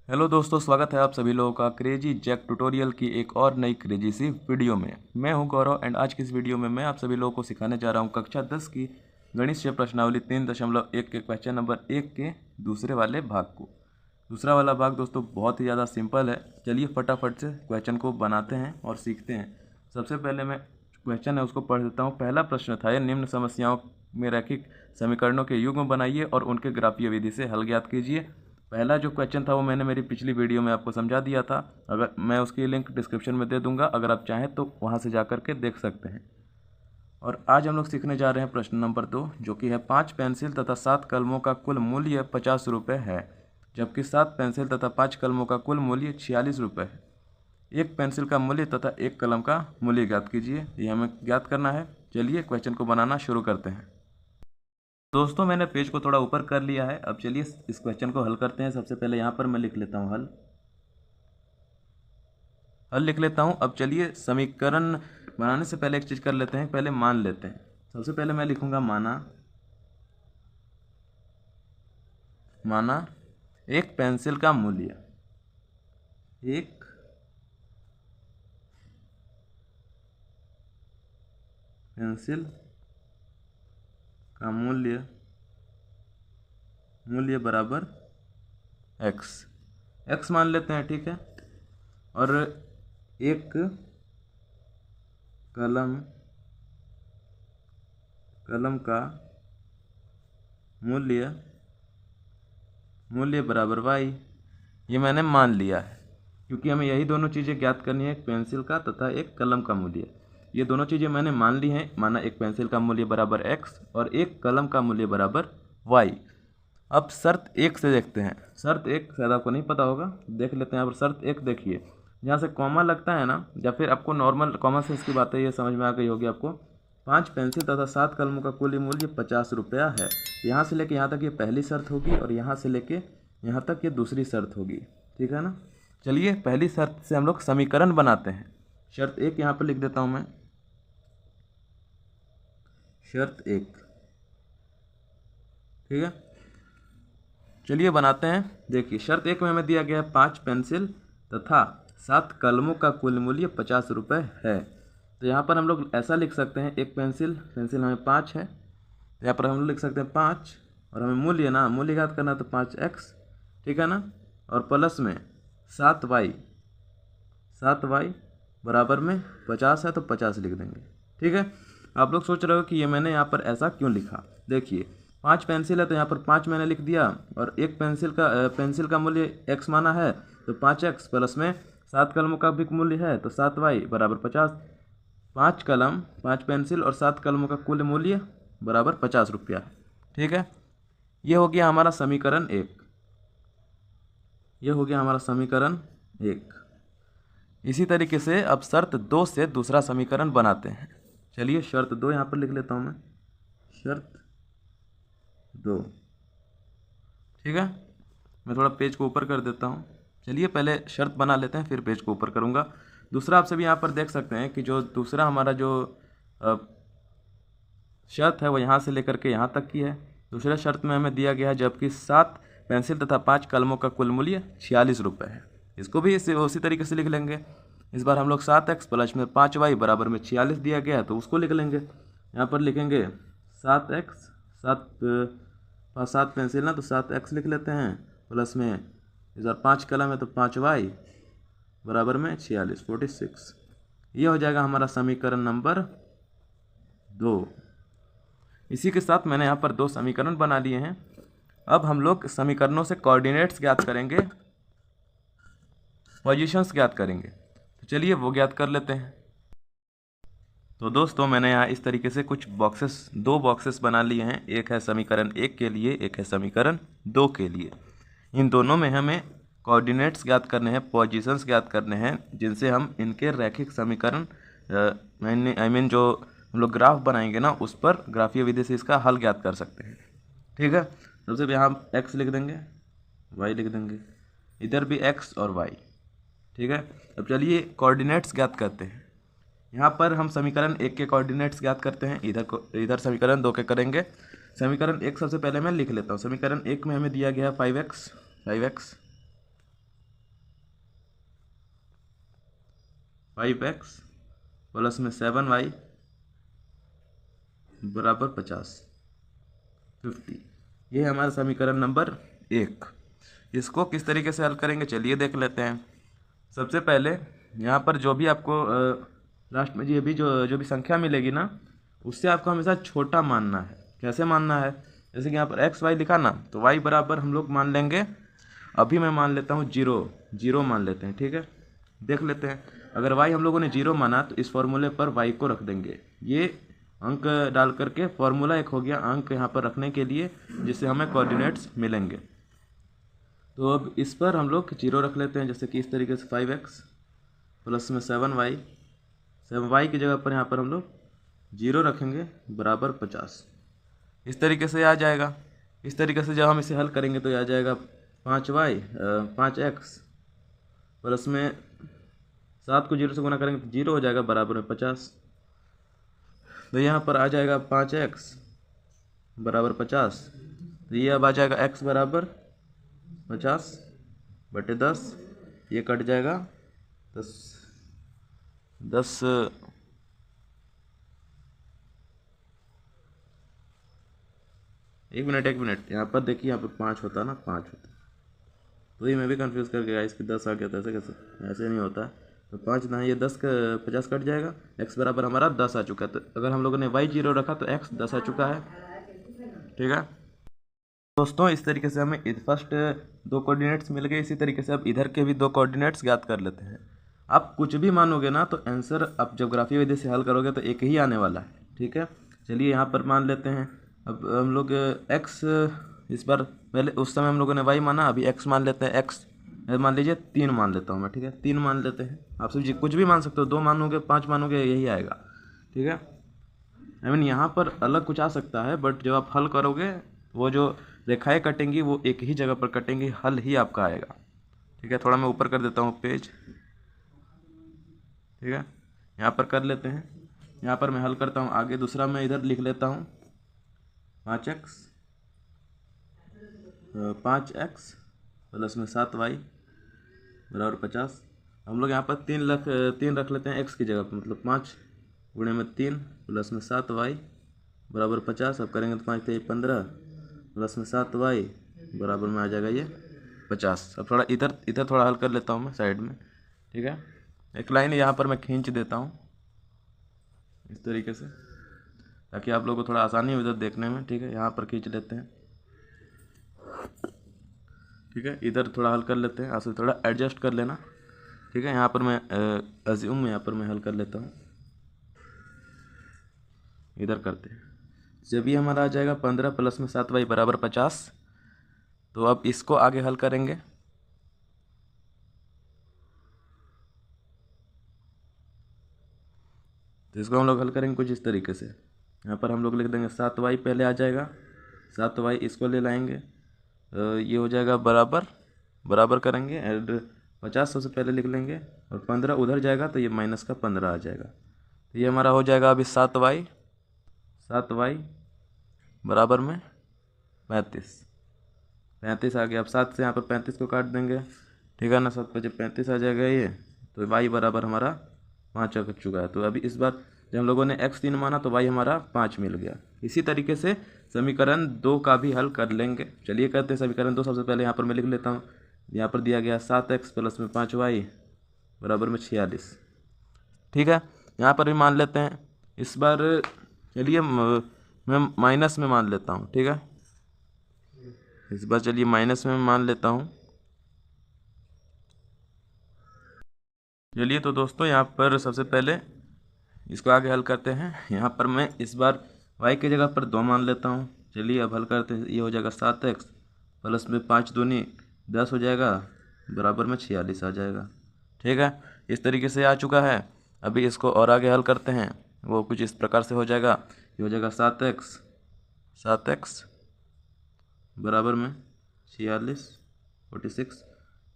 Hello दोस्तों, स्वागत है आप सभी लोगों का क्रेजी जैक ट्यूटोरियल की एक और नई क्रेजी सी वीडियो में। मैं हूं गौरव एंड आज की इस वीडियो में मैं आप सभी लोगों को सिखाने जा रहा हूं कक्षा 10 की गणित से प्रश्नावली 3.1 के क्वेश्चन नंबर 1 के दूसरे वाले भाग को। दूसरा वाला भाग दोस्तों बहुत ही ज़्यादा सिंपल है। चलिए फटाफट से क्वेश्चन को बनाते हैं और सीखते हैं। सबसे पहले मैं क्वेश्चन है उसको पढ़ देता हूँ। पहला प्रश्न था, निम्न समस्याओं में रैखिक समीकरणों के युग्म बनाइए और उनके ग्राफीय विधि से हल ज्ञात कीजिए। पहला जो क्वेश्चन था वो मैंने मेरी पिछली वीडियो में आपको समझा दिया था। अगर मैं उसकी लिंक डिस्क्रिप्शन में दे दूंगा, अगर आप चाहें तो वहां से जा कर के देख सकते हैं। और आज हम लोग सीखने जा रहे हैं प्रश्न नंबर 2, जो कि है 5 पेंसिल तथा 7 कलमों का कुल मूल्य 50 रुपये है, जबकि 7 पेंसिल तथा 5 कलमों का कुल मूल्य 46 रुपये है। एक पेंसिल का मूल्य तथा एक कलम का मूल्य ज्ञात कीजिए। ये हमें ज्ञात करना है। चलिए क्वेश्चन को बनाना शुरू करते हैं। दोस्तों मैंने पेज को थोड़ा ऊपर कर लिया है। अब चलिए इस क्वेश्चन को हल करते हैं। सबसे पहले यहाँ पर मैं लिख लेता हूँ हल लिख लेता हूँ। अब चलिए समीकरण बनाने से पहले एक चीज़ कर लेते हैं, पहले मान लेते हैं। सबसे पहले मैं लिखूंगा माना एक पेंसिल का मूल्य, एक पेंसिल का मूल्य बराबर एक्स मान लेते हैं, ठीक है। और एक कलम का मूल्य बराबर वाई, ये मैंने मान लिया है, क्योंकि हमें यही दोनों चीज़ें ज्ञात करनी है, एक पेंसिल का तथा एक कलम का मूल्य। ये दोनों चीज़ें मैंने मान ली हैं। माना एक पेंसिल का मूल्य बराबर एक्स और एक कलम का मूल्य बराबर वाई। अब शर्त एक से देखते हैं। शर्त एक शायद आपको नहीं पता होगा, देख लेते हैं। यहाँ पर शर्त एक देखिए, जहाँ से कॉमा लगता है ना, या फिर आपको नॉर्मल कॉमन सेंस की बात है, ये समझ में आ गई होगी आपको। 5 पेंसिल तथा 7 कलमों का कुल मूल्य 50 रुपया है। यहाँ से लेके यहाँ तक ये पहली शर्त होगी और यहाँ से लेके यहाँ तक ये दूसरी शर्त होगी, ठीक है ना। चलिए पहली शर्त से हम लोग समीकरण बनाते हैं। शर्त एक यहाँ पर लिख देता हूँ मैं, शर्त एक, ठीक है। चलिए बनाते हैं। देखिए शर्त एक में हमें दिया गया है 5 पेंसिल तथा 7 कलमों का कुल मूल्य 50 रुपये है। तो यहाँ पर हम लोग ऐसा लिख सकते हैं, एक पेंसिल हमें 5 है, तो यहाँ पर हम लोग लिख सकते हैं 5, और हमें मूल्य ज्ञात करना है तो 5x, ठीक है ना। और प्लस में 7y बराबर में 50 है तो 50 लिख देंगे, ठीक है। आप लोग सोच रहे हो कि ये मैंने यहाँ पर ऐसा क्यों लिखा। देखिए 5 पेंसिल है तो यहाँ पर 5 मैंने लिख दिया, और एक पेंसिल का मूल्य x माना है तो 5x, प्लस में 7 कलमों का भी मूल्य है तो 7y बराबर 50। 5 पेंसिल और 7 कलमों का कुल मूल्य बराबर 50 रुपया है, ठीक है। ये हो गया हमारा समीकरण एक। इसी तरीके से अब शर्त 2 से दूसरा समीकरण बनाते हैं। चलिए शर्त 2 यहाँ पर लिख लेता हूँ मैं, शर्त 2, ठीक है। मैं थोड़ा पेज को ऊपर कर देता हूँ। चलिए पहले शर्त बना लेते हैं, फिर पेज को ऊपर करूँगा। दूसरा आप सभी यहाँ पर देख सकते हैं कि जो दूसरा हमारा जो शर्त है वो यहाँ से लेकर के यहाँ तक की है। दूसरे शर्त में हमें दिया गया है, जबकि 7 पेंसिल तथा 5 कलमों का कुल मूल्य 46 रुपये है। इसको भी उसी तरीके से लिख लेंगे। इस बार हम लोग 7x प्लस में 5y बराबर में 46 दिया गया है तो उसको लिख लेंगे। यहाँ पर लिखेंगे 7x, 7 पेंसिल ना तो 7x लिख लेते हैं, प्लस में इस बार 5 कलम है तो 5y बराबर में 46। ये हो जाएगा हमारा समीकरण नंबर 2। इसी के साथ मैंने यहाँ पर 2 समीकरण बना लिए हैं। अब हम लोग समीकरणों से कोऑर्डिनेट्स ज्ञात करेंगे, पोजीशंस ज्ञात करेंगे। तो चलिए वो ज्ञात कर लेते हैं। तो दोस्तों मैंने यहाँ इस तरीके से कुछ बॉक्सेस, 2 बॉक्सेस बना लिए हैं। एक है समीकरण 1 के लिए, एक है समीकरण 2 के लिए। इन दोनों में हमें कोऑर्डिनेट्स ज्ञात करने हैं, पोजीशंस ज्ञात करने हैं, जिनसे हम इनके रैखिक समीकरण जो हम लोग ग्राफ बनाएंगे ना, उस पर ग्राफीय विधि से इसका हल ज्ञात कर सकते हैं, ठीक है। सबसे यहाँ x लिख देंगे, y लिख देंगे, इधर भी x और y, ठीक है। अब चलिए कोऑर्डिनेट्स ज्ञात करते हैं। यहाँ पर हम समीकरण 1 के कोऑर्डिनेट्स ज्ञात करते हैं, इधर समीकरण 2 के करेंगे। समीकरण 1 सबसे पहले मैं लिख लेता हूँ। समीकरण 1 में हमें दिया गया है 5x, 5x प्लस में 7y बराबर 50 ये है हमारा समीकरण नंबर 1। इसको किस तरीके से हल करेंगे चलिए देख लेते हैं। सबसे पहले यहाँ पर जो भी आपको लास्ट में ये भी जो भी संख्या मिलेगी ना, उससे आपको हमेशा छोटा मानना है। कैसे मानना है? जैसे कि यहाँ पर एक्स वाई लिखा ना, तो वाई बराबर हम लोग मान लेंगे, अभी मैं मान लेता हूँ जीरो मान लेते हैं। ठीक है, देख लेते हैं। अगर वाई हम लोगों ने जीरो माना तो इस फॉर्मूले पर वाई को रख देंगे। ये अंक डाल करके फॉर्मूला एक हो गया अंक यहाँ पर रखने के लिए, जिससे हमें कोऑर्डिनेट्स मिलेंगे। तो अब इस पर हम लोग जीरो रख लेते हैं, जैसे कि इस तरीके से 5x प्लस में 7y की जगह पर यहाँ पर हम लोग जीरो रखेंगे बराबर 50। इस तरीके से आ जाएगा। इस तरीके से जब हम इसे हल करेंगे तो आ जाएगा 5x प्लस में 7 को जीरो से गुना करेंगे तो जीरो हो जाएगा बराबर में 50। तो यहाँ पर आ जाएगा 5x बराबर 50। तो ये अब आ जाएगा x बराबर 50/10। ये कट जाएगा 10 एक मिनट यहाँ पर देखिए, यहाँ पर 5 होता ना, 5 होता। तो ये मैं भी कंफ्यूज कर गया, इसकी 10 आ गया था। ऐसे कैसे? ऐसे नहीं होता। तो 5 ना, ये 10 का 50 कट जाएगा। x बराबर हमारा 10 आ चुका है। तो अगर हम लोगों ने y 0 रखा तो x 10 आ चुका है। ठीक है दोस्तों, इस तरीके से हमें फर्स्ट 2 कोऑर्डिनेट्स मिल गए। इसी तरीके से अब इधर के भी 2 कोऑर्डिनेट्स ज्ञात कर लेते हैं। आप कुछ भी मानोगे ना तो आंसर आप जब ग्राफीय विधि से हल करोगे तो एक ही आने वाला है। ठीक है, चलिए यहाँ पर मान लेते हैं। अब हम लोग x, इस बार पहले उस समय हम लोगों ने y माना, अभी x मान लेते हैं। x मान लीजिए 3 मान लेता हूँ मैं। ठीक है, 3 मान लेते हैं। आप सब कुछ भी मान सकते हो, 2 मानोगे 5 मानोगे यही आएगा। ठीक है, यहाँ पर अलग कुछ आ सकता है, बट जब आप हल करोगे वो जो रेखाएं कटेंगी वो एक ही जगह पर कटेंगी, हल ही आपका आएगा। ठीक है, थोड़ा मैं ऊपर कर देता हूँ पेज। ठीक है, यहाँ पर कर लेते हैं। यहाँ पर मैं हल करता हूँ आगे। दूसरा मैं इधर लिख लेता हूँ 5x प्लस में 7y बराबर 50। हम लोग यहाँ पर 3 रख लेते हैं x की जगह पर, मतलब 5 गुणे में 3 प्लस में 7y बराबर 50। अब करेंगे तो 5 × 15 प्लस में 7y बराबर में आ जाएगा ये 50। अब थोड़ा इधर थोड़ा हल कर लेता हूँ मैं साइड में। ठीक है, एक लाइन यहाँ पर मैं खींच देता हूँ इस तरीके से, ताकि आप लोगों को थोड़ा आसानी हो इधर देखने में। ठीक है, यहाँ पर खींच लेते हैं। ठीक है, इधर थोड़ा हल कर लेते हैं, आपसे थोड़ा एडजस्ट कर लेना। ठीक है, यहाँ पर मैं यहाँ पर मैं हल कर लेता हूँ। इधर करते हैं। जब ये हमारा आ जाएगा 15 प्लस में 7y बराबर 50। तो अब इसको आगे हल करेंगे। तो इसको हम लोग हल करेंगे कुछ इस तरीके से। यहाँ पर हम लोग लिख देंगे 7y पहले आ जाएगा, 7y इसको ले लाएंगे, ये हो जाएगा बराबर करेंगे, एंड 50 सबसे पहले लिख लेंगे, और 15 उधर जाएगा तो ये माइनस का 15 आ जाएगा। तो ये हमारा हो जाएगा अभी 7y बराबर में 35 आ गया। अब 7 से यहाँ पर 35 को काट देंगे। ठीक है ना, 7 × 5 = 35 आ जाएगा ये। तो y बराबर हमारा 5 आ चुका है। तो अभी इस बार जब हम लोगों ने x 3 माना तो y हमारा 5 मिल गया। इसी तरीके से समीकरण 2 का भी हल कर लेंगे। चलिए करते हैं समीकरण 2। सबसे पहले यहाँ पर मैं लिख लेता हूँ। यहाँ पर दिया गया 7x प्लस में 5y बराबर में 46। ठीक है, यहाँ पर भी मान लेते हैं। इस बार चलिए मैं माइनस में मान लेता हूँ। ठीक है, इस बार चलिए माइनस में मान लेता हूँ। चलिए तो दोस्तों, यहाँ पर सबसे पहले इसको आगे हल करते हैं। यहाँ पर मैं इस बार y की जगह पर 2 मान लेता हूँ। चलिए अब हल करते हैं। ये हो जाएगा 7x प्लस में 5 दूनी 10 हो जाएगा बराबर में 46 आ जाएगा। ठीक है, इस तरीके से आ चुका है। अभी इसको और आगे हल करते हैं। वो कुछ इस प्रकार से हो जाएगा। ये हो जाएगा 7x बराबर में 46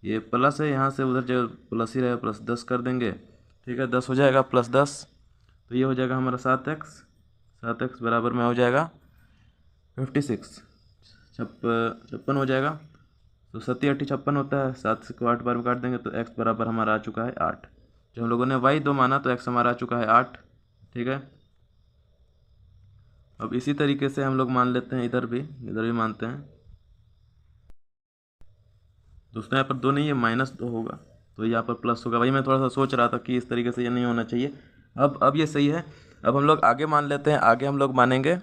ये प्लस है, यहाँ से उधर जो प्लस ही रहेगा, प्लस 10 कर देंगे। ठीक है, 10 हो जाएगा प्लस 10, तो ये हो जाएगा हमारा 7x बराबर में हो जाएगा 56। 56 हो जाएगा। तो 7 × 8 = 56 होता है। 7 को 8 बार में काट देंगे तो x बराबर हमारा आ चुका है 8। जब हम लोगों ने y2 माना तो x हमारा आ चुका है 8। ठीक है, अब इसी तरीके से हम लोग मान लेते हैं, इधर भी मानते हैं। दोस्तों यहाँ पर 2 नहीं है, -2 होगा, तो यहाँ पर प्लस होगा। वही मैं थोड़ा सा सोच रहा था कि इस तरीके से ये नहीं होना चाहिए। अब ये सही है। अब हम लोग आगे मान लेते हैं। आगे हम लोग मानेंगे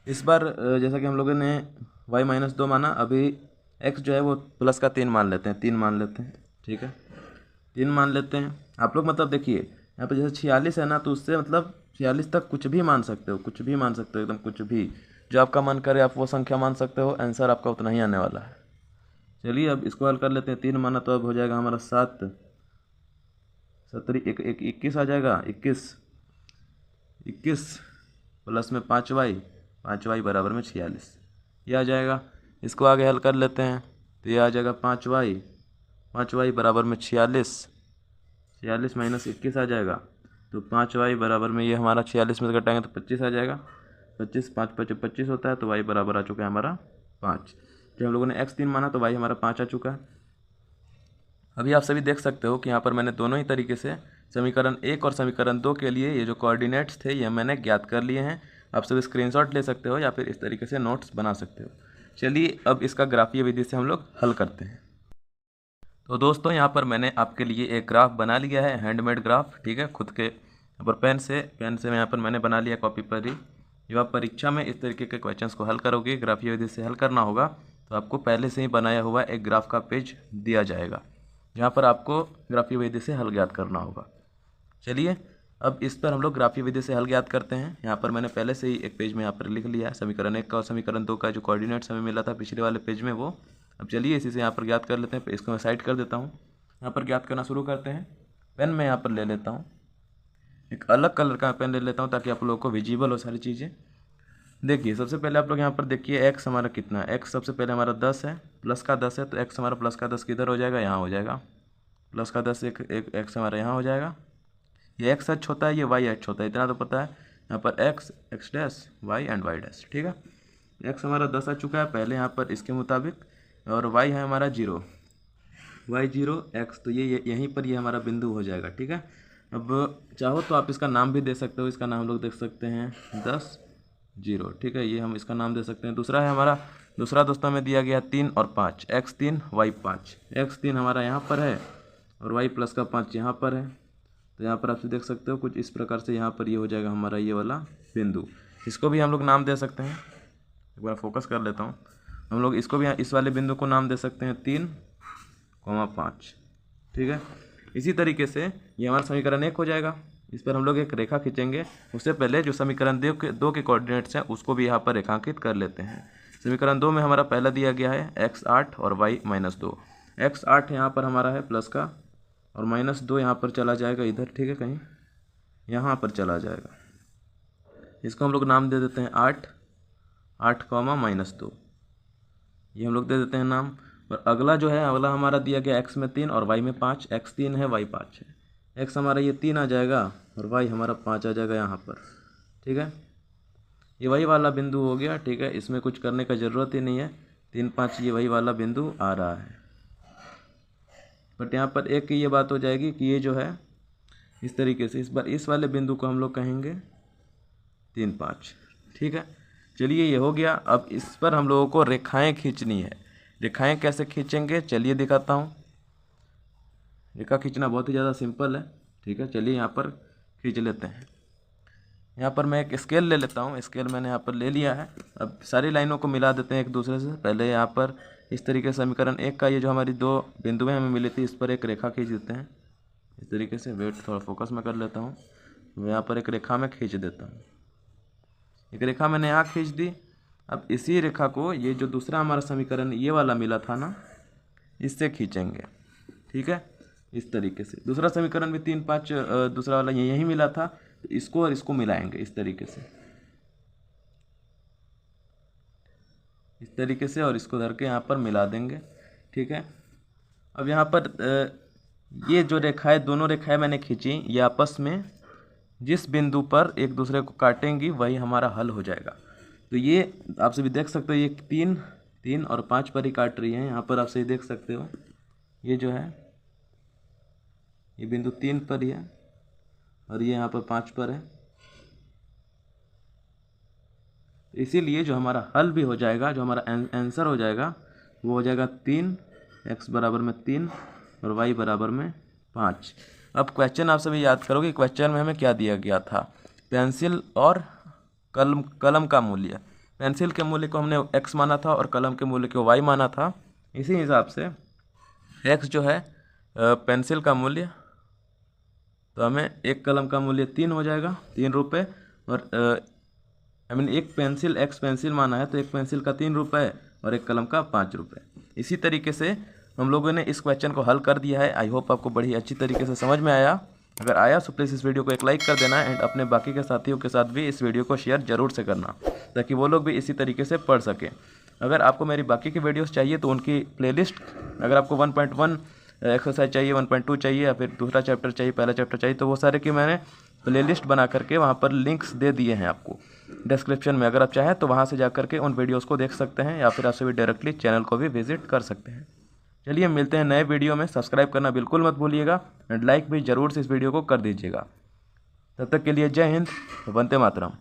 इस बार जैसा कि हम लोगों ने y-2 माना, अभी x जो है वो प्लस का 3 मान लेते हैं, 3 मान लेते हैं। ठीक है, 3 मान लेते हैं। आप लोग मतलब देखिए यहाँ पर जैसे 46 है ना, तो उससे मतलब 46 तक कुछ भी मान सकते हो, कुछ भी मान सकते हो, एकदम कुछ भी जो आपका मन करे आप वो संख्या मान सकते हो। आंसर आपका उतना ही आने वाला है। चलिए अब इसको हल कर लेते हैं। 3 माना तो अब हो जाएगा हमारा 7, 21 आ जाएगा। 21 प्लस में 5y बराबर में 46, ये आ जाएगा। इसको आगे हल कर लेते हैं तो ये आ जाएगा 5y बराबर में 46 माइनस 21 आ जाएगा, तो 5y बराबर में ये हमारा 46 में से घटाएंगे तो 25 आ जाएगा। 25 5 25 होता है, तो y बराबर आ चुका है हमारा 5। जब हम लोगों ने x3 माना तो y हमारा 5 आ चुका है। अभी आप सभी देख सकते हो कि यहाँ पर मैंने दोनों ही तरीके से समीकरण 1 और समीकरण 2 के लिए ये जो कोऑर्डिनेट्स थे ये मैंने ज्ञात कर लिए हैं। आप सभी स्क्रीनशॉट ले सकते हो या फिर इस तरीके से नोट्स बना सकते हो। चलिए अब इसका ग्राफीय विधि से हम लोग हल करते हैं। तो दोस्तों यहाँ पर मैंने आपके लिए एक ग्राफ बना लिया है, हैंडमेड ग्राफ। ठीक है, खुद के यहाँ पर पेन से यहाँ पर मैंने बना लिया कॉपी पर ही। जब आप परीक्षा में इस तरीके के क्वेश्चंस को हल करोगे, ग्राफीय विधि से हल करना होगा, तो आपको पहले से ही बनाया हुआ एक ग्राफ का पेज दिया जाएगा, जहाँ पर आपको ग्राफीय विधि से हल ज्ञात करना होगा। चलिए अब इस पर हम लोग ग्राफीय विधि से हल ज्ञात करते हैं। यहाँ पर मैंने पहले से ही एक पेज में यहाँ पर लिख लिया है समीकरण 1 का और समीकरण 2 का जो कोऑर्डिनेट्स हमें मिला था पिछले वाले पेज में वो। अब चलिए इसी से यहाँ पर ज्ञात कर लेते हैं। इसको मैं साइड कर देता हूँ, यहाँ पर ज्ञात करना शुरू करते हैं। पेन मैं यहाँ पर ले लेता हूँ, एक अलग कलर का पेन ले लेता हूँ ताकि आप लोगों को विजिबल हो सारी चीज़ें। देखिए सबसे पहले आप लोग यहाँ पर देखिए x हमारा कितना है। x सबसे पहले हमारा 10 है, प्लस का 10 है, तो x हमारा प्लस का 10 किधर हो जाएगा, यहाँ हो जाएगा। प्लस का 10 एक x हमारा यहाँ हो जाएगा। ये x h होता है, ये y h होता है, इतना तो पता है। यहाँ पर x dash y and y dash. ठीक है, x हमारा 10 आ चुका है पहले यहाँ पर इसके मुताबिक, और y है हमारा 0, y 0 x, तो ये यहीं पर ये हमारा बिंदु हो जाएगा। ठीक है, अब चाहो तो आप इसका नाम भी दे सकते हो। इसका नाम हम लोग देख सकते हैं 10 0। ठीक है, ये हम इसका नाम दे सकते हैं। दूसरा है हमारा, दूसरा दोस्तों में दिया गया 3 और 5, x3 y5। x3 हमारा यहाँ पर है और y प्लस का 5 यहाँ पर है, तो यहाँ पर आप देख सकते हो कुछ इस प्रकार से यहाँ पर ये हो जाएगा हमारा ये वाला बिंदु। इसको भी हम लोग नाम दे सकते हैं। एक बार फोकस कर लेता हूँ। हम लोग इसको भी इस वाले बिंदु को नाम दे सकते हैं 3,5। ठीक है, इसी तरीके से ये हमारा समीकरण 1 हो जाएगा। इस पर हम लोग एक रेखा खींचेंगे। उससे पहले जो समीकरण 2 के कोऑर्डिनेट्स हैं उसको भी यहाँ पर रेखांकित कर लेते हैं। समीकरण 2 में हमारा पहला दिया गया है x8 और y-2। x8 यहाँ पर हमारा है प्लस का, और -2 यहाँ पर चला जाएगा इधर। ठीक है, कहीं यहाँ पर चला जाएगा। इसको हम लोग नाम दे देते हैं 8 -2, ये हम लोग दे देते हैं नाम। और अगला जो है, अगला हमारा दिया गया x में 3 और y में 5। x 3 है, y 5 है। x हमारा ये 3 आ जाएगा और y हमारा 5 आ जाएगा यहाँ पर। ठीक है, ये वही वाला बिंदु हो गया। ठीक है, इसमें कुछ करने का ज़रूरत ही नहीं है। 3 5 ये वही वाला बिंदु आ रहा है। बट यहाँ पर एक ये बात हो जाएगी कि ये जो है इस तरीके से, इस बार इस वाले बिंदु को हम लोग कहेंगे 3 5। ठीक है, चलिए ये हो गया। अब इस पर हम लोगों को रेखाएं खींचनी है। रेखाएं कैसे खींचेंगे चलिए दिखाता हूँ। रेखा खींचना बहुत ही ज़्यादा सिंपल है। ठीक है, चलिए यहाँ पर खींच लेते हैं। यहाँ पर मैं एक स्केल ले लेता हूँ। स्केल मैंने यहाँ पर ले लिया है। अब सारी लाइनों को मिला देते हैं एक दूसरे से। पहले यहाँ पर इस तरीके से समीकरण 1 का ये जो हमारी 2 बिंदुएं हमें मिली थी, इस पर एक रेखा खींच देते हैं इस तरीके से। वेट थोड़ा फोकस में कर लेता हूँ। यहाँ पर एक रेखा में खींच देता हूँ। एक रेखा मैंने यहाँ खींच दी। अब इसी रेखा को ये जो दूसरा हमारा समीकरण ये वाला मिला था ना, इससे खींचेंगे। ठीक है, इस तरीके से। दूसरा समीकरण भी 3 5 दूसरा वाला यही मिला था, तो इसको और इसको मिलाएंगे इस तरीके से, इस तरीके से, और इसको धर के यहाँ पर मिला देंगे। ठीक है, अब यहाँ पर ये जो रेखाएं, दोनों रेखाएं मैंने खींची, ये आपस में जिस बिंदु पर एक दूसरे को काटेंगी वही हमारा हल हो जाएगा। तो ये आप सभी देख सकते हो, ये 3 और 5 पर ही काट रही है। यहाँ पर आप सही देख सकते हो, ये जो है ये बिंदु 3 पर ही है और ये यहाँ पर 5 पर है। इसीलिए जो हमारा हल भी हो जाएगा, जो हमारा आंसर हो जाएगा वो हो जाएगा 3, x बराबर में 3 और y बराबर में 5। अब क्वेश्चन आप सभी याद करोगे, क्वेश्चन में हमें क्या दिया गया था, पेंसिल और कलम का मूल्य। पेंसिल के मूल्य को हमने x माना था और कलम के मूल्य को y माना था। इसी हिसाब से x जो है पेंसिल का मूल्य, तो हमें एक कलम का मूल्य 3 हो जाएगा, 3 रुपये। और एक पेंसिल x पेंसिल माना है तो एक पेंसिल का 3 रुपये और एक कलम का 5 रुपये। इसी तरीके से हम लोगों ने इस क्वेश्चन को हल कर दिया है। आई होप आपको बड़ी अच्छी तरीके से समझ में आया। अगर आया तो प्लीज़ इस वीडियो को एक लाइक कर देना एंड अपने बाकी के साथियों के साथ भी इस वीडियो को शेयर जरूर से करना, ताकि वो लोग भी इसी तरीके से पढ़ सकें। अगर आपको मेरी बाकी की वीडियोस चाहिए तो उनकी प्लेलिस्ट, अगर आपको 1.1 एक्सरसाइज चाहिए, 1.2 चाहिए या फिर दूसरा चैप्टर चाहिए, पहला चैप्टर चाहिए, तो वो सारे की मैंने प्लेलिस्ट बना करके वहाँ पर लिंक्स दे दिए हैं आपको डिस्क्रिप्शन में। अगर आप चाहें तो वहाँ से जा करके उन वीडियोस को देख सकते हैं या फिर आपसे भी डायरेक्टली चैनल को भी विजिट कर सकते हैं। चलिए मिलते हैं नए वीडियो में। सब्सक्राइब करना बिल्कुल मत भूलिएगा एंड लाइक भी ज़रूर से इस वीडियो को कर दीजिएगा। तब तक के लिए जय हिंद, वंदे मातरम।